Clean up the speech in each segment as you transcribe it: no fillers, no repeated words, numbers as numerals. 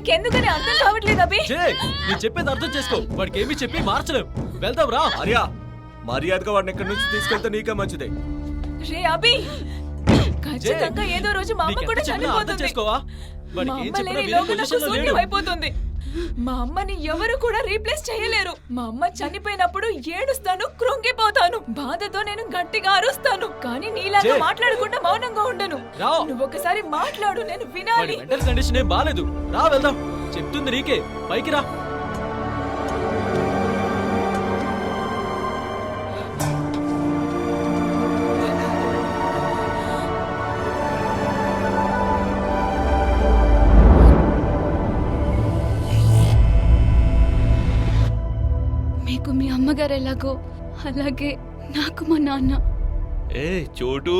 నీకెందుకని అర్థం కావట్లేదు అభి. నేను చెప్పేది అర్థం చేసుకో. వాడికి ఏమి చెప్పి మార్చలేం. వెళ్దాం రా. ఆర్యా, మర్యాదగా వాడిని ఇక్కడి నుంచి తీసుకెళ్తే నీకే మంచిదే. రే అభి, ఖచ్చితంగా ఏదో రోజు మా అమ్మ కూడా చనిపోతుంది. చేసుకోవా? మా అమ్మ లేని లోకం నాకు శూన్యమైపోతుంది. మా అమ్మని ఎవరు కూడా రీప్లేస్ చేయలేరు. మా అమ్మ చనిపోయినప్పుడు ఏడుస్తాను, కృంగిపోతాను. బాధతో నేను గట్టిగా అరుస్తాను. కానీ నీలాగా మాట్లాడకుండా మౌనంగా ఉండను. నువ్వు ఒకసారి మాట్లాడు, నేను వినాలి. మెంటల్ కండిషన్ ఏం బాలేదు. రా వెళ్దాం. చెప్తుంది నీకే. పైకి రా. మీకు మీ అమ్మగారు ఎలాగో అలాగే నాకు మా నాన్న. ఏ చోటు,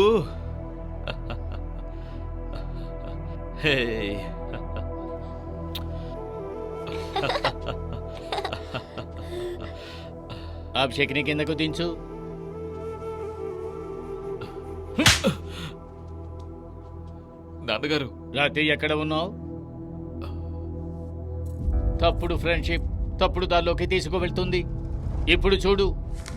అభిషేక్ని కిందకు దించు. నాన్నగారు, రాత్రి ఎక్కడ ఉన్నావు? తప్పుడు ఫ్రెండ్షిప్ తప్పుడు దారిలోకి తీసుకువెళ్తుంది. ఇప్పుడు చూడు,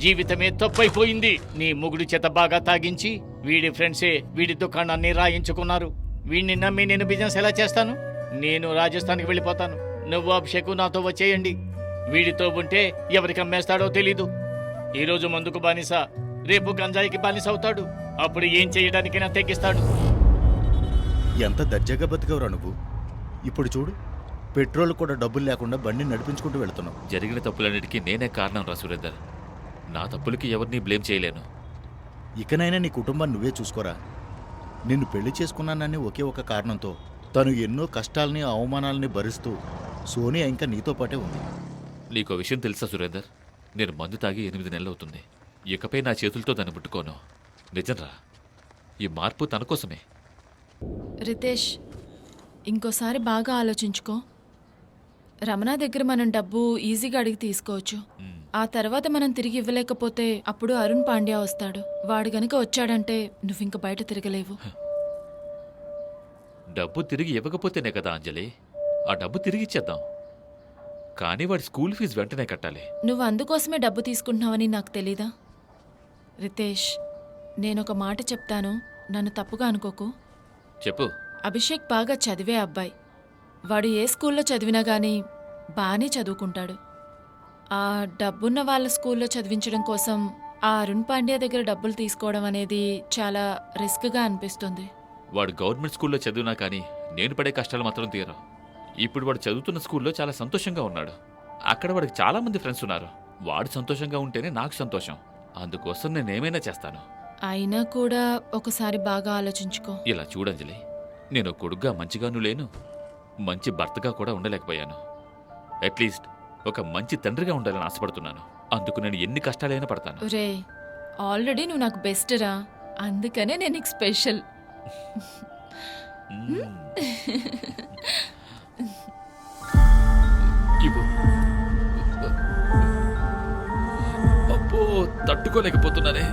జీవితమే తప్పైపోయింది. నీ మొగుడు చేత బాగా తాగించి వీడి ఫ్రెండ్సే వీడి దుకాణాన్ని రాయించుకున్నారు. వీడిని నమ్మి నేను బిజినెస్ ఎలా చేస్తాను? నేను రాజస్థాన్కి వెళ్ళిపోతాను. నువ్వు అభిషేక్ నాతో వచ్చేయండి. వీడితో ఉంటే ఎవరికి అమ్మేస్తాడో తెలీదు. ఈరోజు మందుకు బానిస, రేపు గంజాయికి బానిస అవుతాడు. అప్పుడు ఏం చేయడానికైనా తెగిస్తాడు. ఎంత దర్జాగా బతికవరా నువ్వు. ఇప్పుడు చూడు, పెట్రోల్ కూడా డబ్బులు లేకుండా బండిని నడిపించుకుంటూ వెళ్తున్నావు. జరిగిన తప్పులన్నిటికీ నేనే కారణం రా సురేందర్. నా తప్పులకి ఎవరిని బ్లేమ్ చేయలేను. ఇకనైనా నీ కుటుంబాన్ని నువ్వే చూసుకోరా. నిన్ను పెళ్లి చేసుకున్నానని ఒకే ఒక కారణంతో తను ఎన్నో కష్టాలని అవమానాలని భరిస్తూ సోనియా ఇంకా నీతో పాటే ఉంది. నీకో విషయం తెలుసా సురేందర్? నేను మందు తాగి 8 నెలలవుతుంది. ఇకపై నా చేతులతో దాన్ని ముట్టుకోను. నిజంరా, ఈ మార్పు తన కోసమే. రితేష్, ఇంకోసారి బాగా ఆలోచించుకో. రమణ దగ్గర మనం డబ్బు ఈజీగా అడిగి తీసుకోవచ్చు. ఆ తర్వాత మనం తిరిగి ఇవ్వలేకపోతే అప్పుడు అరుణ్ పాండ్యా వస్తాడు. వాడు గనుక వచ్చాడంటే నువ్వింక బయట తిరగలేవు. డబ్బు తిరిగి ఇవ్వకపోతేనే కదా అంజలి. ఆ డబ్బు తిరిగి ఇచ్చేద్దాం. కానీ వాడి స్కూల్ ఫీజు వెంటనే కట్టాలి. నువ్వు అందుకోసమే డబ్బు తీసుకుంటున్నావని నాకు తెలీదా? రితేష్, నేనొక మాట చెప్తాను, నన్ను తప్పుగా అనుకోకు. చెప్పు. అభిషేక్ బాగా చదివే అబ్బాయి. వాడు ఏ స్కూల్లో చదివినా గానీ బాగానే చదువుకుంటాడు. ఆ డబ్బున్న వాళ్ళ స్కూల్లో చదివించడం కోసం ఆ అరుణ్ పాండ్యా దగ్గర డబ్బులు తీసుకోవడం అనేది చాలా రిస్క్గా అనిపిస్తుంది. వాడు గవర్నమెంట్ స్కూల్లో చదివినా కానీ నేను పడే కష్టాలు మాత్రం తీరా. ఇప్పుడు వాడు చదువుతున్న స్కూల్లో చాలా సంతోషంగా ఉన్నాడు. అక్కడ వాడికి చాలా మంది ఫ్రెండ్స్ ఉన్నారు. వాడు సంతోషంగా ఉంటేనే నాకు సంతోషం. అందుకోసం నేనేమైనా చేస్తాను. అయినా కూడా ఒకసారి బాగా ఆలోచించుకో. ఇలా చూడంజలి, నేను కొడుగ్గా మంచిగాను లేను, మంచి భర్తగా కూడా ఉండలేకపోయాను. అట్లీస్ట్ ఒక మంచి తండ్రిగా ఉండాలని ఆశపడుతున్నాను. అందుకు నేను ఎన్ని కష్టాలైనా పడతాను. రే, ఆల్రెడీ నువ్వు నాకు బెస్ట్ రా, అందుకనే నేను నీకు స్పెషల్. అబ్బో, తట్టుకోలేకపోతున్నానే.